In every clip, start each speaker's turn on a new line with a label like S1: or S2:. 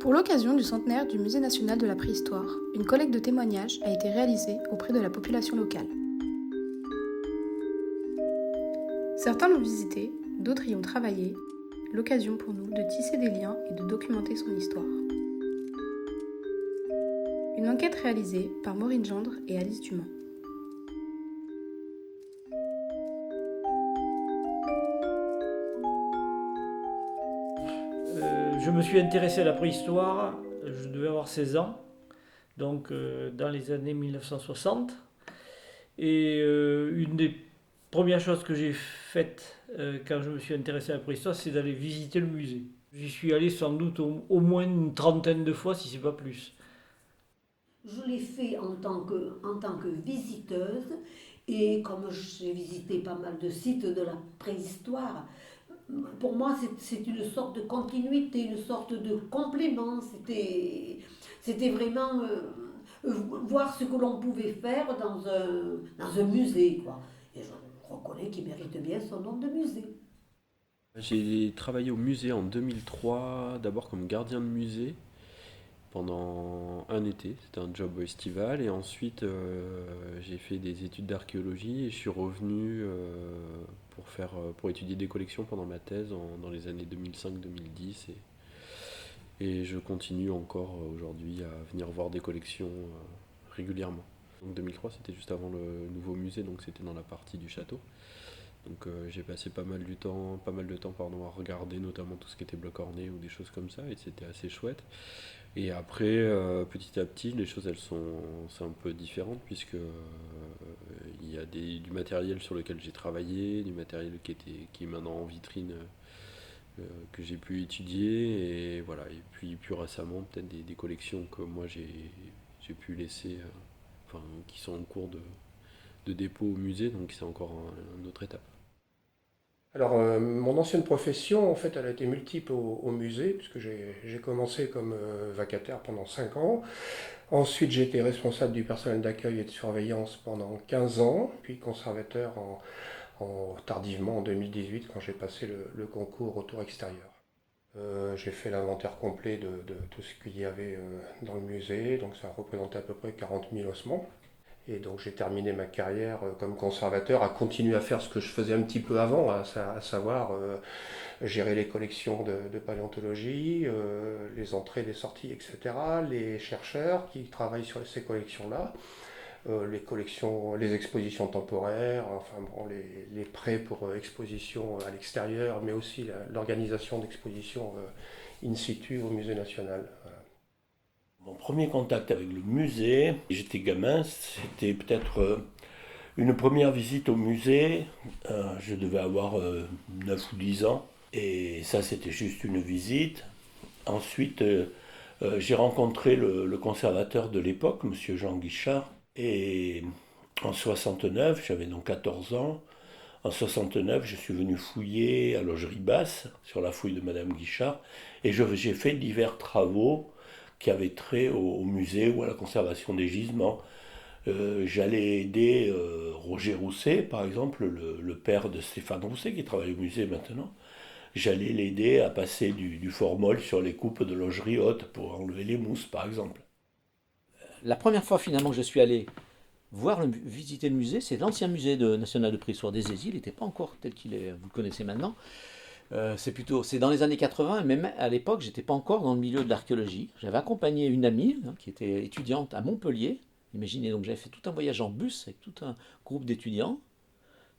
S1: Pour l'occasion du centenaire du Musée national de la préhistoire, une collecte de témoignages a été réalisée auprès de la population locale. Certains l'ont visité, d'autres y ont travaillé, l'occasion pour nous de tisser des liens et de documenter son histoire. Une enquête réalisée par Maureen Gendre et Alice Dumont.
S2: Je me suis intéressé à la préhistoire, je devais avoir 16 ans, donc dans les années 1960. Et une des premières choses que j'ai faites quand je me suis intéressé à la préhistoire, c'est d'aller visiter le musée. J'y suis allé sans doute au moins une trentaine de fois, si c'est pas plus.
S3: Je l'ai fait en tant que visiteuse, et comme j'ai visité pas mal de sites de la préhistoire, pour moi c'est une sorte de continuité, une sorte de complément. C'était vraiment voir ce que l'on pouvait faire dans un musée, quoi. Et je reconnais qu'il mérite bien son nom de musée.
S4: J'ai travaillé au musée en 2003, d'abord comme gardien de musée pendant un été, c'était un job estival, et ensuite j'ai fait des études d'archéologie et je suis revenu pour étudier des collections pendant ma thèse dans les années 2005-2010 et je continue encore aujourd'hui à venir voir des collections régulièrement. Donc 2003 c'était juste avant le nouveau musée, donc c'était dans la partie du château. Donc j'ai passé pas mal de temps à regarder notamment tout ce qui était bloc orné ou des choses comme ça, et c'était assez chouette. Et après, petit à petit, les choses c'est un peu différentes puisque il y a du matériel sur lequel j'ai travaillé, du matériel qui est maintenant en vitrine, que j'ai pu étudier, et voilà. Et puis plus récemment, peut-être des collections que moi j'ai pu laisser, qui sont en cours de dépôt au musée, donc c'est encore une autre étape.
S5: Alors, mon ancienne profession, en fait, elle a été multiple au musée, puisque j'ai commencé comme vacataire pendant 5 ans. Ensuite, j'ai été responsable du personnel d'accueil et de surveillance pendant 15 ans, puis conservateur tardivement en 2018, quand j'ai passé le concours au tour extérieur. J'ai fait l'inventaire complet de tout ce qu'il y avait dans le musée, donc ça représentait à peu près 40 000 ossements. Et donc j'ai terminé ma carrière comme conservateur, à continuer à faire ce que je faisais un petit peu avant, à savoir gérer les collections de paléontologie, les entrées, les sorties, etc., les chercheurs qui travaillent sur ces collections-là, les collections, les expositions temporaires, enfin bon, les prêts pour exposition à l'extérieur, mais aussi l'organisation d'expositions in situ au musée national. Voilà.
S6: Mon premier contact avec le musée, j'étais gamin, c'était peut-être une première visite au musée. Je devais avoir 9 ou 10 ans. Et ça, c'était juste une visite. Ensuite, j'ai rencontré le conservateur de l'époque, monsieur Jean Guichard. Et en 69, j'avais donc 14 ans. En 69, je suis venu fouiller à Logerie Basse, sur la fouille de madame Guichard. Et j'ai fait divers travaux qui avait trait au musée ou à la conservation des gisements. J'allais aider Roger Rousset, par exemple, le père de Stéphane Rousset, qui travaille au musée maintenant. J'allais l'aider à passer du formol sur les coupes de logerie haute pour enlever les mousses, par exemple.
S7: La première fois finalement que je suis allé visiter le musée, c'est l'ancien musée national de préhistoire des Aisies. Il n'était pas encore tel qu'il est, vous le connaissez maintenant. C'est dans les années 80, et même à l'époque, j'étais pas encore dans le milieu de l'archéologie. J'avais accompagné une amie qui était étudiante à Montpellier. Imaginez, donc j'avais fait tout un voyage en bus avec tout un groupe d'étudiants.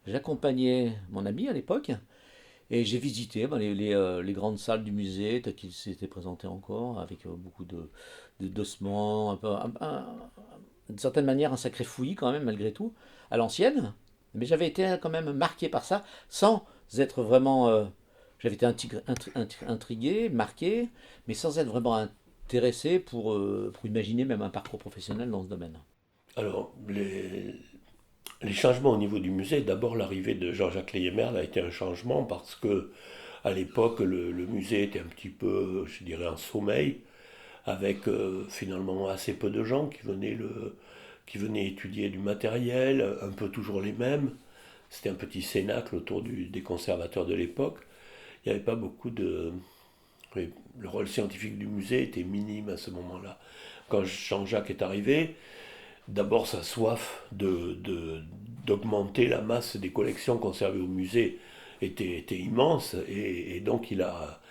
S7: J'accompagnais mon ami à l'époque et j'ai visité les grandes salles du musée telles qu'il s'était présenté encore, avec beaucoup d'ossements, d'une certaine manière un sacré fouillis quand même malgré tout, à l'ancienne. Mais j'avais été quand même marqué par ça, sans être vraiment... j'avais été intrigué, marqué, mais sans être vraiment intéressé pour imaginer même un parcours professionnel dans ce domaine.
S6: Alors, les changements au niveau du musée, d'abord l'arrivée de Jean-Jacques Leyemerle a été un changement parce que à l'époque le musée était un petit peu, je dirais, en sommeil, avec finalement assez peu de gens qui venaient étudier du matériel, un peu toujours les mêmes. C'était un petit cénacle autour des conservateurs de l'époque. Il n'y avait pas beaucoup Après, le rôle scientifique du musée était minime à ce moment-là. Quand Jean-Jacques est arrivé, d'abord sa soif d'augmenter la masse des collections conservées au musée était immense, et donc il a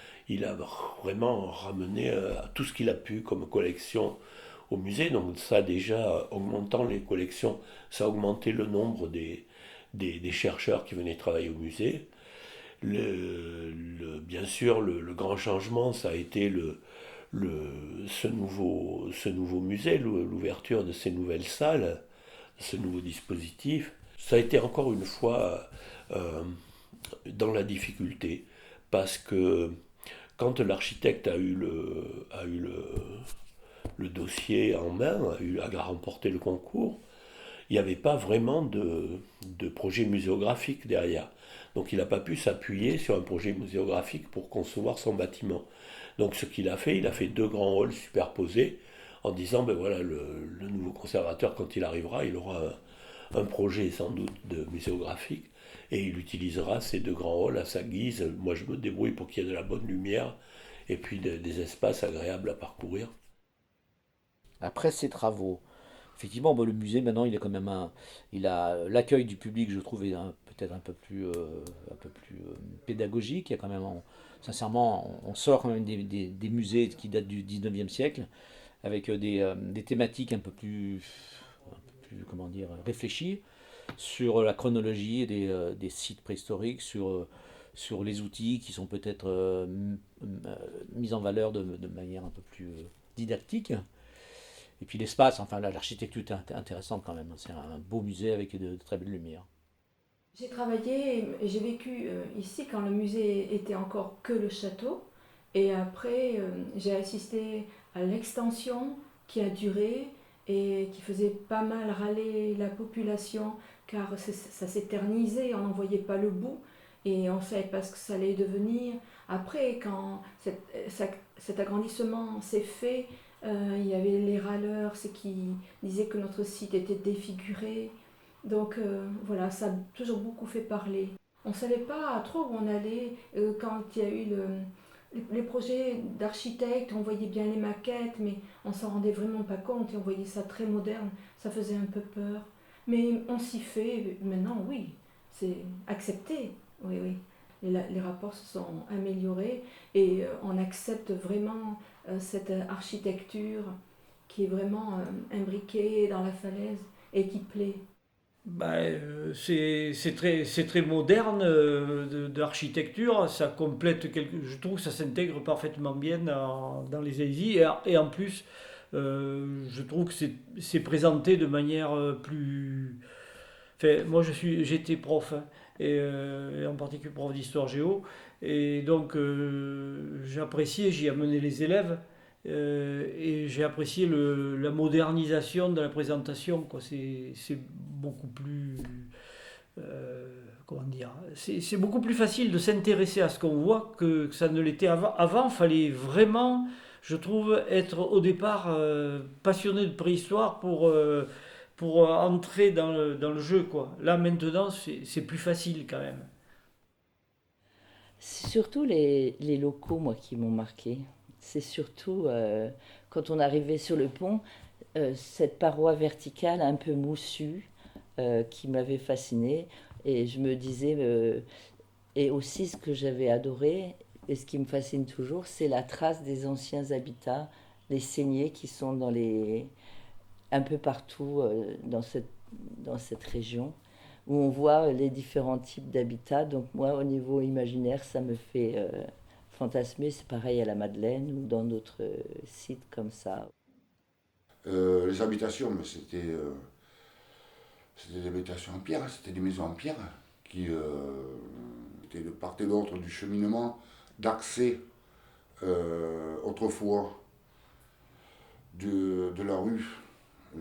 S6: vraiment ramené tout ce qu'il a pu comme collection au musée. Donc ça, déjà, augmentant les collections, ça a augmenté le nombre des chercheurs qui venaient travailler au musée. Bien sûr, le grand changement, ça a été ce nouveau musée, l'ouverture de ces nouvelles salles, ce nouveau dispositif. Ça a été encore une fois dans la difficulté, parce que quand l'architecte a eu le dossier en main, a remporté le concours, il n'y avait pas vraiment de projet muséographique derrière. Donc il n'a pas pu s'appuyer sur un projet muséographique pour concevoir son bâtiment. Donc ce qu'il a fait, il a fait 2 grands halls superposés en disant, ben voilà, le nouveau conservateur, quand il arrivera, il aura un projet sans doute de muséographique, et il utilisera ces 2 grands halls à sa guise. Moi je me débrouille pour qu'il y ait de la bonne lumière et puis des espaces agréables à parcourir.
S7: Après ces travaux, effectivement, bon, le musée maintenant, il est quand même il a l'accueil du public, je trouve, est peut-être un peu plus pédagogique. Il y a quand même, sincèrement, on sort quand même des musées qui datent du 19e siècle, avec des thématiques comment dire, réfléchies sur la chronologie des sites préhistoriques, sur les outils qui sont peut-être mis en valeur de manière un peu plus didactique. Et puis l'espace, enfin l'architecture est intéressante quand même. C'est un beau musée avec de très belles lumières.
S8: J'ai travaillé et j'ai vécu ici quand le musée était encore que le château. Et après, j'ai assisté à l'extension qui a duré et qui faisait pas mal râler la population, car ça s'éternisait, on n'en voyait pas le bout et on ne savait pas ce que ça allait devenir. Après, quand cet agrandissement s'est fait, il y avait les râleurs, c'est qui disaient que notre site était défiguré. Donc voilà, ça a toujours beaucoup fait parler. On ne savait pas trop où on allait quand il y a eu les projets d'architectes, on voyait bien les maquettes, mais on s'en rendait vraiment pas compte et on voyait ça très moderne, ça faisait un peu peur. Mais on s'y fait, maintenant oui, c'est accepté, oui, oui. Les rapports se sont améliorés et on accepte vraiment cette architecture qui est vraiment imbriquée dans la falaise et qui plaît.
S2: C'est très moderne d'architecture, ça complète je trouve que ça s'intègre parfaitement bien dans les ESI, et en plus je trouve que c'est présenté de manière plus... Enfin, moi j'étais prof, hein, et en particulier prof d'histoire géo, et donc j'y amenais les élèves, et j'ai apprécié la modernisation de la présentation, quoi. C'est beaucoup plus... comment dire, c'est beaucoup plus facile de s'intéresser à ce qu'on voit que ça ne l'était avant. Avant, il fallait vraiment, je trouve, être au départ passionné de préhistoire pour entrer dans le jeu, quoi. Là, maintenant, c'est plus facile quand même.
S9: C'est surtout les locaux, moi, qui m'ont marqué. C'est surtout quand on arrivait sur le pont, cette paroi verticale un peu moussue qui m'avait fascinée. Et je me disais, et aussi ce que j'avais adoré, et ce qui me fascine toujours, c'est la trace des anciens habitats, les saignées qui sont un peu partout dans cette région, où on voit les différents types d'habitats. Donc moi, au niveau imaginaire, ça me fait fantasmer. C'est pareil à la Madeleine ou dans d'autres sites comme ça.
S10: Les habitations, mais c'était des habitations en pierre, c'était des maisons en pierre qui étaient de part et d'autre du cheminement d'accès autrefois de la rue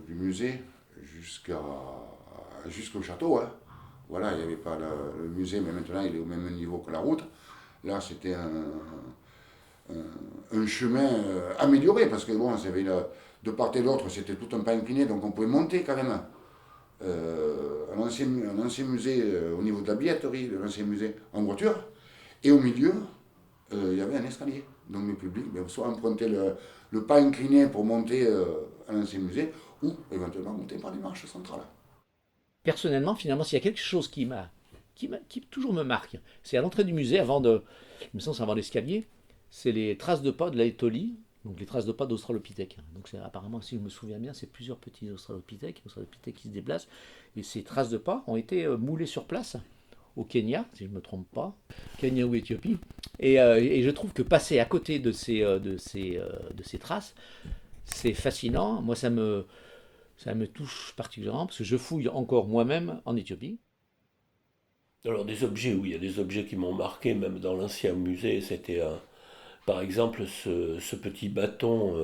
S10: du musée jusqu'au château. Hein. Voilà, il n'y avait pas le musée, mais maintenant il est au même niveau que la route. Là, c'était un chemin amélioré, parce que bon, de part et d'autre, c'était tout un pas incliné, donc on pouvait monter quand même. Un ancien musée au niveau de la billetterie, l'ancien musée en voiture, et au milieu, il y avait un escalier. Donc le public soit emprunter le pas incliné pour monter à l'ancien musée, ou éventuellement monter par des marches centrales.
S7: Personnellement, finalement, s'il y a quelque chose qui toujours me marque, c'est à l'entrée du musée, il me semble c'est avant l'escalier, c'est les traces de pas de l'Aétolie, donc les traces de pas d'Australopithèque. Donc apparemment, si je me souviens bien, c'est plusieurs petits Australopithèques qui se déplacent, et ces traces de pas ont été moulées sur place au Kenya, si je ne me trompe pas, Kenya ou Éthiopie, et je trouve que passer à côté de ces traces, c'est fascinant. Moi, ça me touche particulièrement parce que je fouille encore moi-même en Éthiopie.
S6: Alors des objets, oui, il y a des objets qui m'ont marqué, même dans l'ancien musée. C'était par exemple ce petit bâton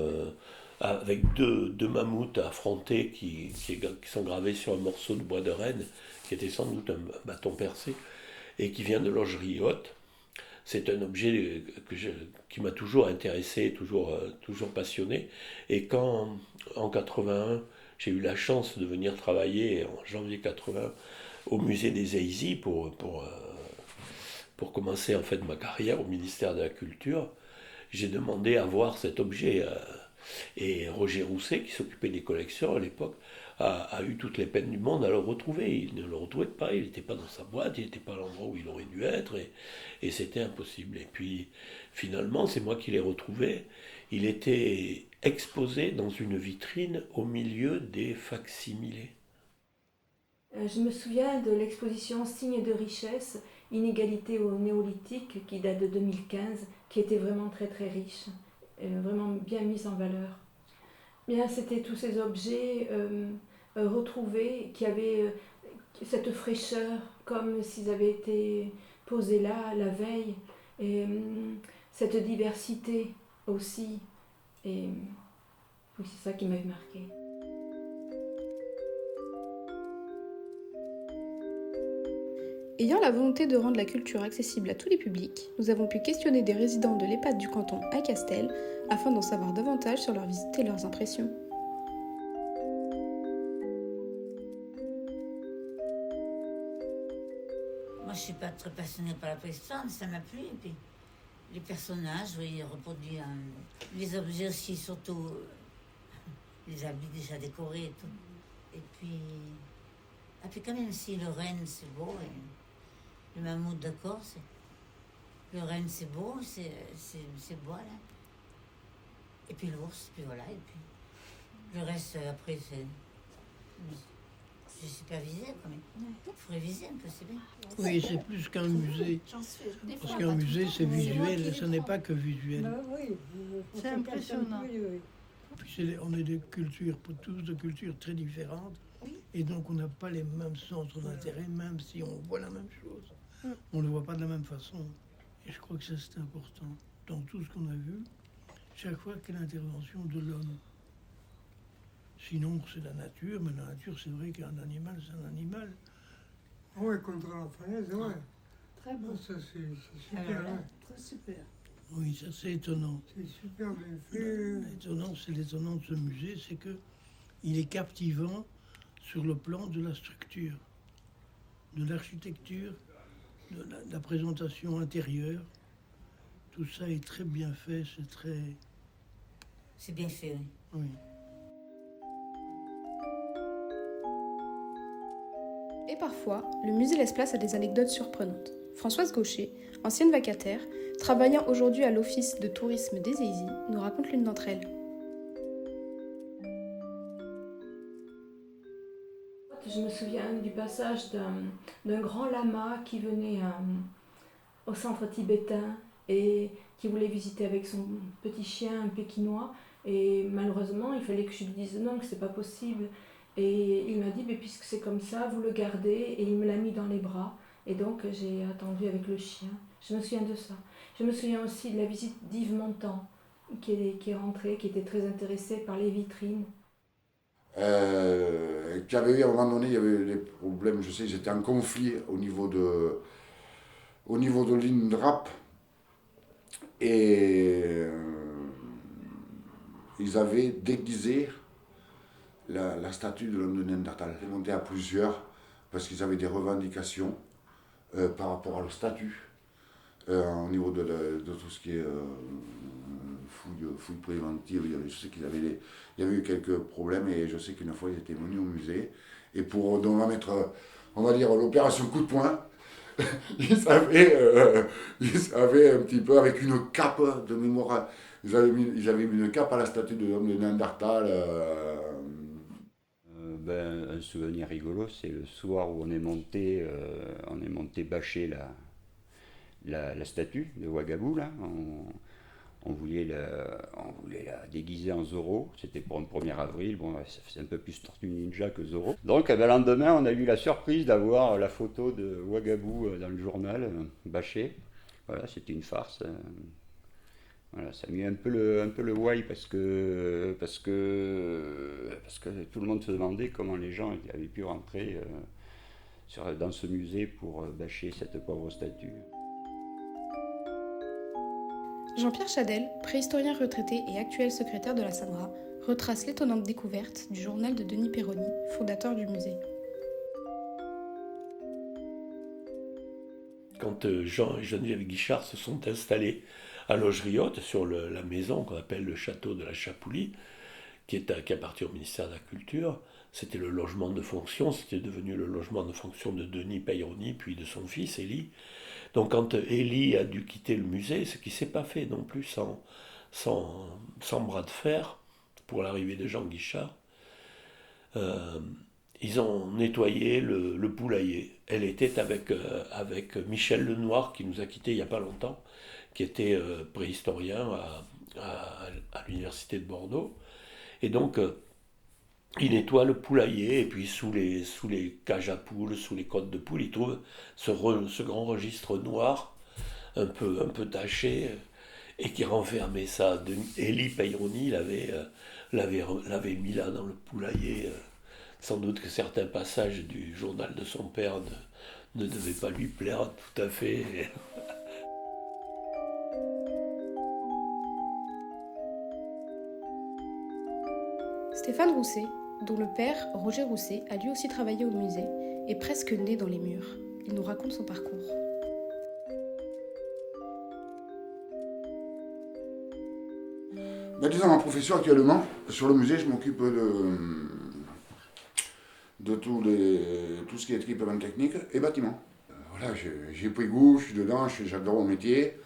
S6: avec deux mammouths affrontés qui sont gravés sur un morceau de bois de renne, qui était sans doute un bâton percé, et qui vient de Logerie Haute. C'est un objet qui m'a toujours intéressé, toujours passionné. Et quand, en 81, j'ai eu la chance de venir travailler en janvier 80 au musée des Eisy pour commencer en fait ma carrière au ministère de la Culture, j'ai demandé à voir cet objet. Et Roger Rousset, qui s'occupait des collections à l'époque, a eu toutes les peines du monde à le retrouver. Il ne le retrouvait pas, il n'était pas dans sa boîte, il n'était pas à l'endroit où il aurait dû être, et c'était impossible. Et puis finalement, c'est moi qui l'ai retrouvé. Il était exposé dans une vitrine au milieu des facsimilés.
S8: Je me souviens de l'exposition Signes de richesse, inégalité au néolithique, qui date de 2015, qui était vraiment très très riche, vraiment bien mise en valeur. Bien, c'était tous ces objets retrouvés qui avaient cette fraîcheur, comme s'ils avaient été posés là la veille, et cette diversité aussi. Et oui, c'est ça qui m'avait marqué.
S1: Ayant la volonté de rendre la culture accessible à tous les publics, nous avons pu questionner des résidents de l'EHPAD du canton à Castel afin d'en savoir davantage sur leur visite et leurs impressions.
S11: Moi, je ne suis pas très passionnée par la préhistoire, mais ça m'a plu. Et puis, les personnages, oui, reproduits, les objets aussi, surtout les habits déjà décorés et tout. Et puis quand même, si le renne, c'est beau. Et le mammouth, d'accord, le renne, c'est beau, c'est bois, là. Et puis l'ours, puis voilà. Et puis le reste, après, c'est supervisé, quand même. Il faut réviser un peu, c'est bien.
S12: Oui, c'est plus qu'un musée. Parce qu'un musée, c'est visuel, ce n'est pas que visuel.
S13: C'est impressionnant.
S12: Puis on est tous de cultures très différentes. Et donc on n'a pas les mêmes centres d'intérêt, même si on voit la même chose. On ne le voit pas de la même façon. Et je crois que ça c'est important. Dans tout ce qu'on a vu, chaque fois qu'il y a l'intervention de l'homme. Sinon c'est la nature, mais la nature c'est vrai qu'un animal c'est un animal.
S13: Oui, contre la falaise, ouais.
S14: Très bon.
S13: Ça c'est super.
S14: Très super.
S12: Oui, ça c'est étonnant.
S13: C'est super bien fait.
S12: L'étonnant de ce musée, c'est que il est captivant sur le plan de la structure, de l'architecture, de la présentation intérieure. Tout ça est très bien fait, c'est très...
S11: C'est bien fait, oui.
S12: Oui.
S1: Et parfois, le musée laisse place à des anecdotes surprenantes. Françoise Gaucher, ancienne vacataire, travaillant aujourd'hui à l'office de tourisme des Eisy, nous raconte l'une d'entre elles.
S8: Je me souviens du passage d'un grand lama qui venait au centre tibétain et qui voulait visiter avec son petit chien, un pékinois. Et malheureusement, il fallait que je lui dise non, que c'est pas possible. Et il m'a dit, mais puisque c'est comme ça, vous le gardez. Et il me l'a mis dans les bras. Et donc, j'ai attendu avec le chien. Je me souviens de ça. Je me souviens aussi de la visite d'Yves Montand, qui est rentré, qui était très intéressé par les vitrines.
S10: Qui avait eu, à un moment donné, il y avait des problèmes, je sais, ils étaient en conflit au niveau de l'INRAP. Et ils avaient déguisé la statue de l'homme de Néandertal. Ils montaient à plusieurs parce qu'ils avaient des revendications par rapport à la statue. au niveau de tout ce qui est fouille préventive. Je sais il y avait eu quelques problèmes et je sais qu'une fois ils étaient venus au musée. Et donc on va mettre, on va dire, l'opération coup de poing. Ils savaient un petit peu avec une cape de mémoire. Ils avaient mis une cape à la statue de l'homme de Néandertal.
S14: Un souvenir rigolo, c'est le soir où on est monté bâcher la statue de Ouagabou, là. On voulait la déguiser en Zorro, c'était pour un 1er avril, bon, ça faisait un peu plus Tortue Ninja que Zorro. Donc le lendemain, on a eu la surprise d'avoir la photo de Ouagabou dans le journal, bâché. Voilà, c'était une farce. Voilà, ça a mis un peu le why parce que tout le monde se demandait comment les gens avaient pu rentrer dans ce musée pour bâcher cette pauvre statue.
S1: Jean-Pierre Chadel, préhistorien retraité et actuel secrétaire de la SAMRA, retrace l'étonnante découverte du journal de Denis Perroni, fondateur du musée.
S6: Quand Jean et Geneviève Guichard se sont installés à Logeriotte, sur la maison qu'on appelle le château de la Chapoulie, qui appartient au ministère de la Culture, c'était le logement de fonction, c'était devenu le logement de fonction de Denis Perroni, puis de son fils Élie. Donc quand Élie a dû quitter le musée, ce qui ne s'est pas fait non plus sans bras de fer pour l'arrivée de Jean Guichard, ils ont nettoyé le poulailler. Elle était avec Michel Lenoir, qui nous a quittés il n'y a pas longtemps, qui était préhistorien à l'université de Bordeaux. Et donc, il nettoie le poulailler, et puis sous les cages à poules, sous les côtes de poules, il trouve ce grand registre noir, un peu taché, et qui renfermait ça. Élie Perroni l'avait mis là dans le poulailler. Sans doute que certains passages du journal de son père ne devaient pas lui plaire tout à fait.
S1: Stéphane Rousset, dont le père, Roger Rousset, a lui aussi travaillé au musée, est presque né dans les murs. Il nous raconte son parcours.
S10: Disons, ma profession actuellement, sur le musée, je m'occupe de tout ce qui est équipement technique et bâtiment. Voilà, j'ai pris goût, je suis dedans, j'adore mon métier.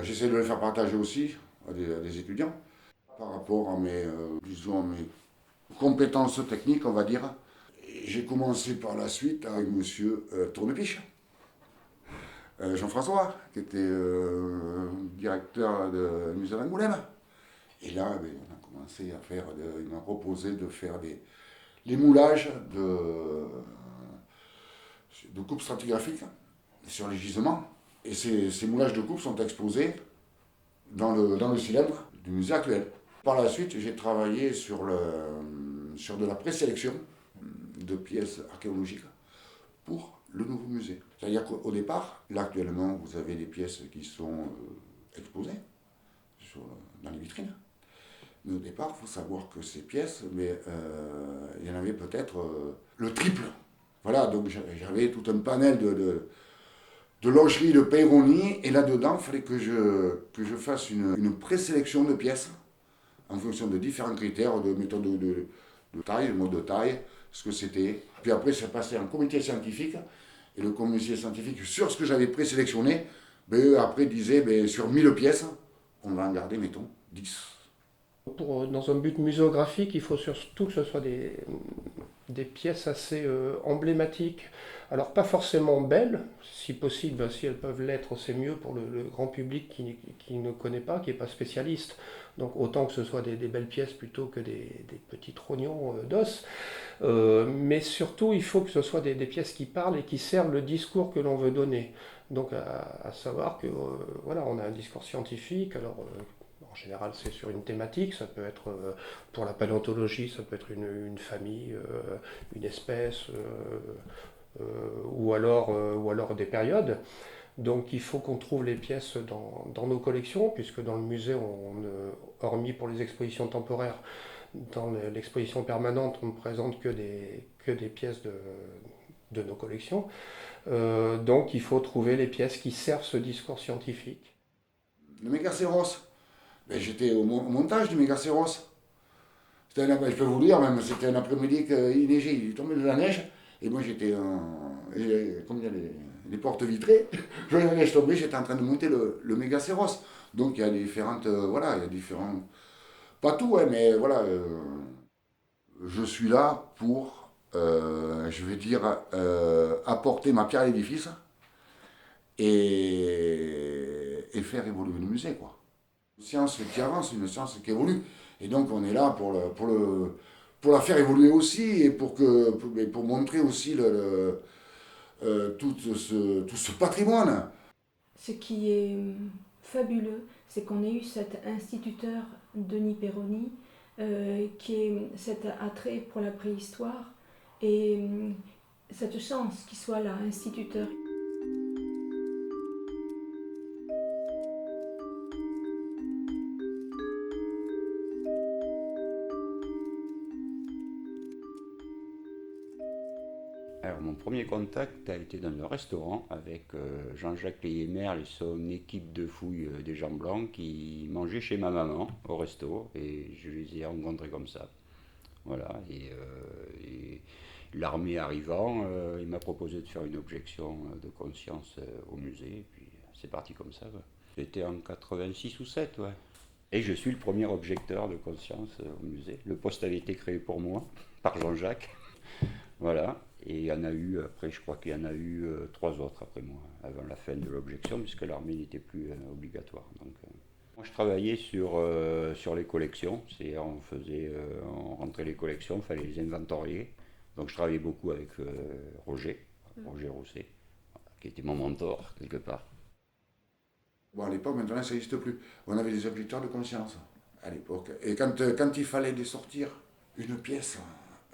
S10: J'essaie de le faire partager aussi à des étudiants. Par rapport à mes compétences techniques, on va dire. J'ai commencé par la suite avec monsieur Tournepiche, Jean-François, qui était directeur du musée d'Angoulême. Et là, on a commencé à faire, il m'a proposé de faire les moulages de coupes stratigraphiques sur les gisements. Et ces moulages de coupes sont exposés dans le cylindre du musée actuel. Par la suite, j'ai travaillé sur de la présélection de pièces archéologiques pour le nouveau musée. C'est-à-dire qu'au départ, là actuellement, vous avez des pièces qui sont exposées dans les vitrines. Mais au départ, il faut savoir que ces pièces, il y en avait peut-être le triple. Voilà, donc j'avais tout un panel de logerie de Perroni, et là-dedans, il fallait que je fasse une présélection de pièces en fonction de différents critères, de méthode de taille, de mode de taille, ce que c'était. Puis après, ça passait en comité scientifique, et le comité scientifique, sur ce que j'avais présélectionné, après disait, sur 1000 pièces, on va en garder, mettons, 10.
S5: Dans un but muséographique, il faut surtout que ce soit des pièces assez emblématiques. Alors pas forcément belles, si possible, si elles peuvent l'être, c'est mieux pour le grand public qui ne connaît pas, qui n'est pas spécialiste. Donc autant que ce soit des belles pièces plutôt que des petits trognons d'os. Mais surtout, il faut que ce soit des pièces qui parlent et qui servent le discours que l'on veut donner. Donc à savoir que voilà, on a un discours scientifique. Alors en général, c'est sur une thématique, ça peut être pour la paléontologie, ça peut être une famille, une espèce, ou alors des périodes. Donc il faut qu'on trouve les pièces dans nos collections, puisque dans le musée, hormis pour les expositions temporaires, dans l'exposition permanente, on ne présente que des pièces de nos collections. Donc il faut trouver les pièces qui servent ce discours scientifique.
S10: Le Mégacéros, ben, j'étais au montage du Mégacéros. Je peux vous dire, même, c'était un après-midi qu'il neigeait, il tombait de la neige, et moi j'étais comme il y a les portes vitrées, je voyais la neige tomber, j'étais en train de monter le Mégacéros. Donc il y a différentes, voilà, il y a différents, pas tout, hein, mais voilà, je suis là pour, je vais dire, apporter ma pierre à l'édifice et faire évoluer le musée, quoi. Une science qui avance, une science qui évolue. Et donc on est là pour la faire évoluer aussi et pour montrer aussi tout ce patrimoine.
S8: Ce qui est fabuleux, c'est qu'on ait eu cet instituteur, Denis Perroni, qui est cet attrait pour la préhistoire et cette chance qu'il soit là, instituteur.
S14: Alors, mon premier contact a été dans le restaurant avec Jean-Jacques Leyemer et son équipe de fouilles des gens blancs qui mangeaient chez ma maman au resto et je les ai rencontrés comme ça. Voilà, et l'armée arrivant, il m'a proposé de faire une objection de conscience au musée et puis c'est parti comme ça. C'était en 86 ou 7, ouais. Et je suis le premier objecteur de conscience au musée. Le poste avait été créé pour moi, par Jean-Jacques. Voilà. Et il y en a eu, après je crois qu'il y en a eu 3 autres après moi, avant la fin de l'objection, puisque l'armée n'était plus obligatoire. Donc, moi je travaillais sur les collections, on rentrait les collections, il fallait les inventorier. Donc je travaillais beaucoup avec Roger Rousset, voilà, qui était mon mentor quelque part.
S10: Bon, à l'époque, maintenant ça n'existe plus. On avait des objecteurs de conscience à l'époque. Et quand il fallait sortir une pièce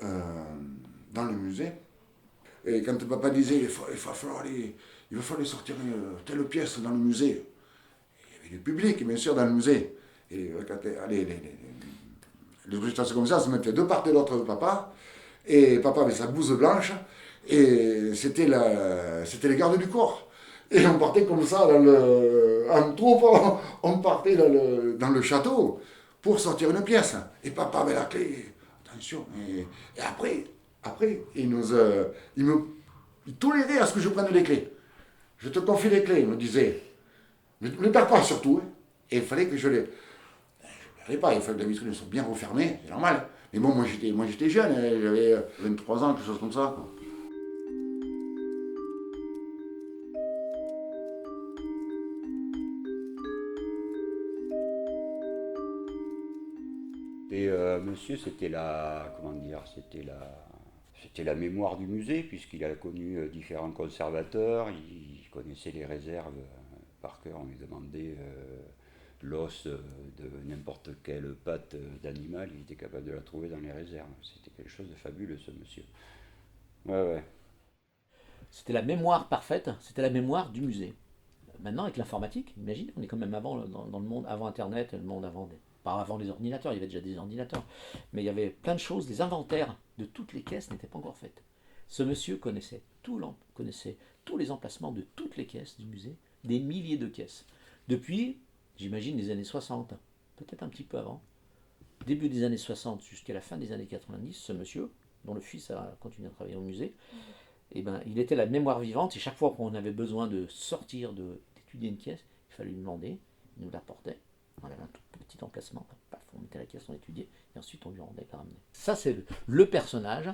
S10: dans le musée, et quand papa disait il va falloir sortir telle pièce dans le musée, il y avait du public bien sûr dans le musée. Et quand les objecteurs comme ça se mettaient de part et d'autre de papa, et papa avait sa blouse blanche, et c'était les gardes du corps. Et on partait comme ça en troupe, on partait dans le château pour sortir une pièce. Et papa avait la clé, attention, et après, il tolérait à ce que je prenne les clés. Je te confie les clés, il me disait. Ne les perds pas surtout. Hein. Et il fallait que je les perdais pas, il fallait que la vitrine soit bien refermée, c'est normal. Mais bon, moi j'étais jeune, hein, j'avais 23 ans, quelque chose comme ça. Quoi.
S14: Et monsieur, c'était la mémoire du musée, puisqu'il a connu différents conservateurs, il connaissait les réserves par cœur, on lui demandait l'os de n'importe quelle patte d'animal, il était capable de la trouver dans les réserves. C'était quelque chose de fabuleux, ce monsieur. Ouais.
S7: C'était la mémoire parfaite, c'était la mémoire du musée. Maintenant, avec l'informatique, imagine, on est quand même dans le monde avant Internet, le monde pas avant les ordinateurs, il y avait déjà des ordinateurs, mais il y avait plein de choses, les inventaires de toutes les caisses n'étaient pas encore faits. Ce monsieur connaissait tous les emplacements de toutes les caisses du musée, des milliers de caisses. Depuis, j'imagine, les années 60, peut-être un petit peu avant, début des années 60 jusqu'à la fin des années 90, ce monsieur, dont le fils a continué à travailler au musée, il était la mémoire vivante, et chaque fois qu'on avait besoin de sortir, d'étudier une caisse, il fallait lui demander, il nous l'apportait. On avait un tout petit emplacement, paf, on mettait la caisse, on étudiait, et ensuite on lui rendait la ramener. Ça, c'est le personnage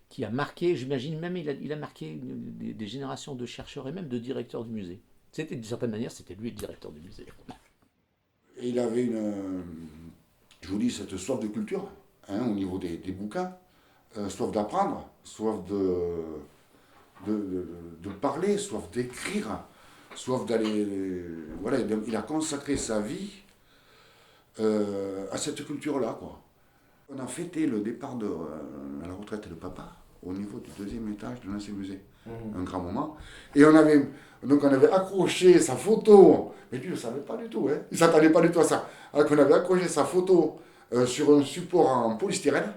S7: qui a marqué, j'imagine même, il a marqué des générations de chercheurs et même de directeurs du musée. D'une certaine manière, c'était lui le directeur du musée.
S10: Et il avait je vous dis, cette soif de culture, hein, au niveau des bouquins, soif d'apprendre, soif de parler, soif d'écrire, soif d'aller... Voilà, il a consacré sa vie à cette culture-là, quoi. On a fêté le départ à la retraite de papa au niveau du 2e étage de l'ancien musée. Un grand moment. Et on avait accroché sa photo, mais lui il ne savait pas du tout, hein. Il ne s'attendait pas du tout à ça. Alors qu'on avait accroché sa photo sur un support en polystyrène,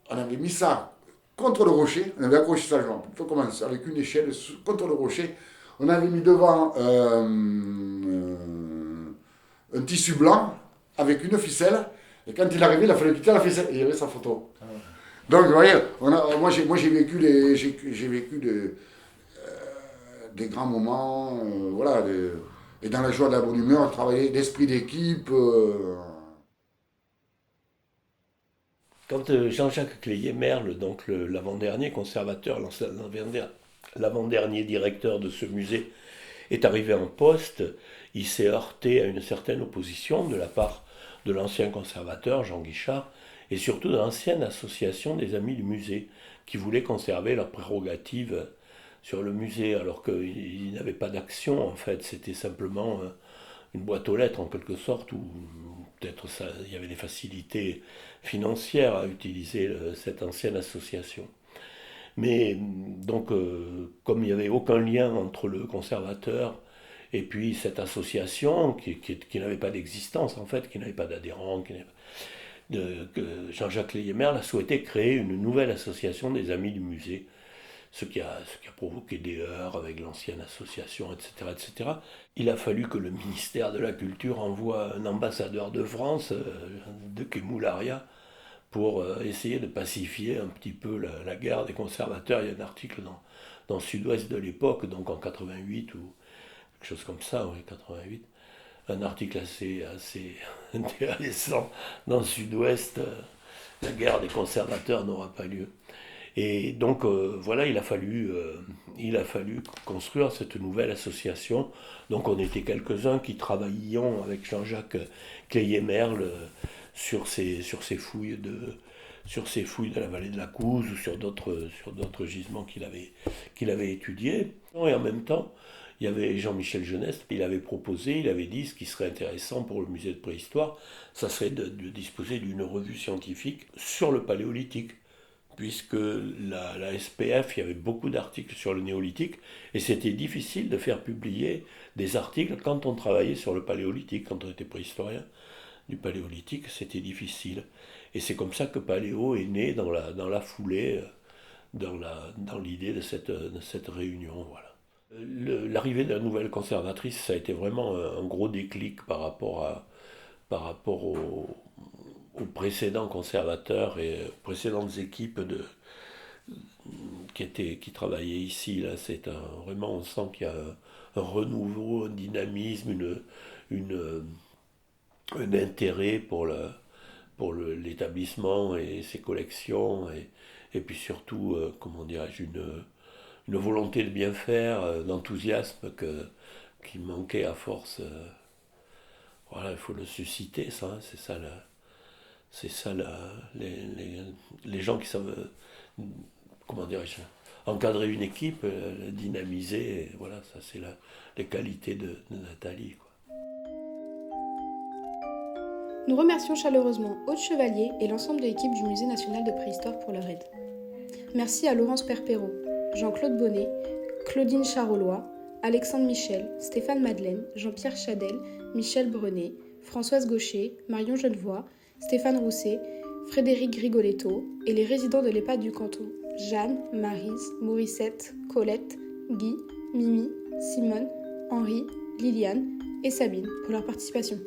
S10: on avait mis ça contre le rocher. On avait accroché ça, genre, plutôt commencer avec une échelle contre le rocher. On avait mis devant un tissu blanc avec une ficelle. Et quand il arrivait, il a fallu quitter la ficelle et il y avait sa photo. Donc, vous voyez, moi j'ai vécu des grands moments, voilà, et dans la joie de la bonne humeur, travailler d'esprit d'équipe.
S6: Quand Jean-Jacques Cléier-Merle, donc l'avant-dernier conservateur, l'avant-dernier directeur de ce musée, est arrivé en poste, il s'est heurté à une certaine opposition de la part de l'ancien conservateur, Jean Guichard, et surtout de l'ancienne association des Amis du Musée, qui voulaient conserver leurs prérogatives sur le musée, alors qu'ils n'avaient pas d'action, en fait, c'était simplement une boîte aux lettres, en quelque sorte, où peut-être il y avait des facilités financières à utiliser cette ancienne association. Mais donc, comme il n'y avait aucun lien entre le conservateur et puis cette association, qui n'avait pas d'existence, en fait, qui n'avait pas d'adhérents, Jean-Jacques Cléier-Merle a souhaité créer une nouvelle association des Amis du Musée, ce qui a provoqué des heurts avec l'ancienne association, etc., etc. Il a fallu que le ministère de la Culture envoie un ambassadeur de France, de Kemoularia, pour essayer de pacifier un petit peu la guerre des conservateurs. Il y a un article dans Sud-Ouest de l'époque, donc en 88 ou quelque chose comme ça, oui, 88. Un article assez intéressant dans Sud-Ouest, la guerre des conservateurs n'aura pas lieu. Et donc voilà, il a fallu construire cette nouvelle association. Donc on était quelques-uns qui travaillions avec Jean-Jacques Cléier-Merle sur ces fouilles de la vallée de la Couze ou sur d'autres gisements qu'il avait étudiés. Et en même temps, il y avait Jean-Michel Jeunesse, il avait dit ce qui serait intéressant pour le musée de préhistoire, ça serait de disposer d'une revue scientifique sur le paléolithique, puisque la SPF, il y avait beaucoup d'articles sur le néolithique, et c'était difficile de faire publier des articles quand on travaillait sur le paléolithique, quand on était préhistorien du paléolithique, c'était difficile. Et c'est comme ça que Paléo est né dans la foulée, dans l'idée de cette réunion, voilà. L'arrivée de la nouvelle conservatrice, ça a été vraiment un gros déclic par rapport aux précédents conservateurs et aux précédentes équipes qui travaillaient ici. Là, vraiment, on sent qu'il y a un renouveau, un dynamisme, un intérêt pour l'établissement et ses collections, et puis surtout, comment dirais-je, une volonté de bien faire, d'enthousiasme qui manquait à force. Voilà, il faut le susciter, ça, hein, c'est ça les gens qui savent, comment dirais-je, encadrer une équipe, la dynamiser, et voilà, ça c'est les qualités de Nathalie, quoi.
S1: Nous remercions chaleureusement Aude Chevalier et l'ensemble de l'équipe du Musée national de préhistoire pour leur aide. Merci à Laurence Perpéraud, Jean-Claude Bonnet, Claudine Charolois, Alexandre Michel, Stéphane Madeleine, Jean-Pierre Chadel, Michel Brenet, Françoise Gaucher, Marion Genevoix, Stéphane Rousset, Frédéric Rigoletto et les résidents de l'EHPAD du canton, Jeanne, Maryse, Morissette, Colette, Guy, Mimi, Simone, Henri, Liliane et Sabine pour leur participation.